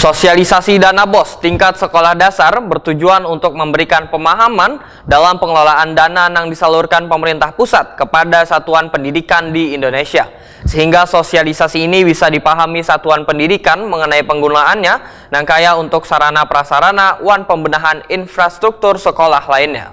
Sosialisasi dana BOS tingkat sekolah dasar bertujuan untuk memberikan pemahaman dalam pengelolaan dana yang disalurkan pemerintah pusat kepada satuan pendidikan di Indonesia. Sehingga sosialisasi ini bisa dipahami satuan pendidikan mengenai penggunaannya dan kaya untuk sarana prasarana wan pembenahan infrastruktur sekolah lainnya.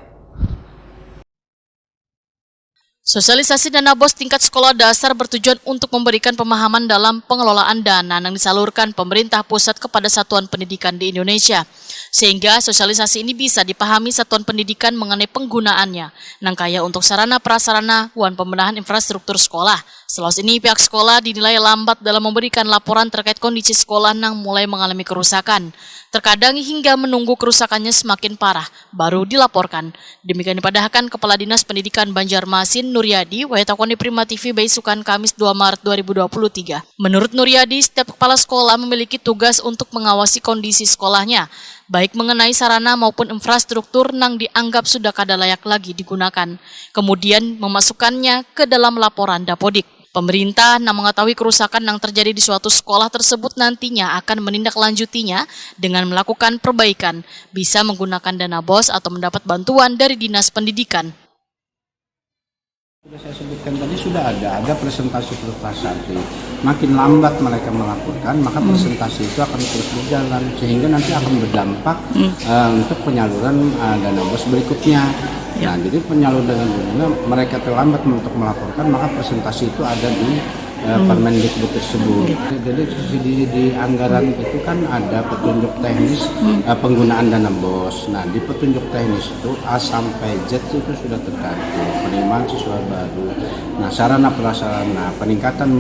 Sosialisasi dana BOS tingkat sekolah dasar bertujuan untuk memberikan pemahaman dalam pengelolaan dana yang disalurkan pemerintah pusat kepada satuan pendidikan di Indonesia. Sehingga sosialisasi ini bisa dipahami satuan pendidikan mengenai penggunaannya, nangkaya untuk sarana prasarana wan pembenahan infrastruktur sekolah. Selalu ini pihak sekolah dinilai lambat dalam memberikan laporan terkait kondisi sekolah yang mulai mengalami kerusakan. Terkadang hingga menunggu kerusakannya semakin parah, baru dilaporkan. Demikian dipadahkan Kepala Dinas Pendidikan Banjarmasin Nuryadi, Wayatakoni Prima TV Baisukan Kamis 2 Maret 2023. Menurut Nuryadi, setiap kepala sekolah memiliki tugas untuk mengawasi kondisi sekolahnya, baik mengenai sarana maupun infrastruktur yang dianggap sudah kada layak lagi digunakan. Kemudian memasukkannya ke dalam laporan Dapodik. Pemerintah yang mengetahui kerusakan yang terjadi di suatu sekolah tersebut nantinya akan menindaklanjutinya dengan melakukan perbaikan, bisa menggunakan dana BOS atau mendapat bantuan dari Dinas Pendidikan. Sudah saya sebutkan tadi sudah ada presentasi. Makin lambat mereka melakukan, maka presentasi itu akan terus berjalan sehingga nanti akan berdampak untuk penyaluran dana BOS berikutnya. Nah, jadi penyaluran dana mereka terlambat untuk melaporkan, maka presentasi itu ada di Permendikbud tersebut. Jadi di anggaran itu kan ada petunjuk teknis penggunaan dana BOS. Nah, di petunjuk teknis itu A sampai Z itu sudah tercantum penerimaan siswa baru. Nah, sarana prasarana, peningkatan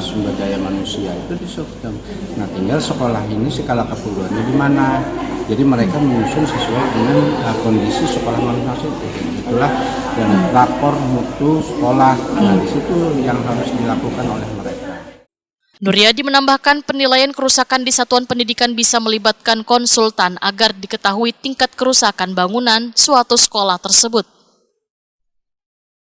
sumber daya manusia itu disebutkan. Nah, tinggal sekolah ini skala keperluannya di mana. Jadi mereka menyusun sesuai dengan kondisi sekolah masing-masing. Itulah dan rapor mutu sekolah. Nah, di situ yang harus dilakukan oleh mereka. Nuryadi menambahkan penilaian kerusakan di satuan pendidikan bisa melibatkan konsultan agar diketahui tingkat kerusakan bangunan suatu sekolah tersebut.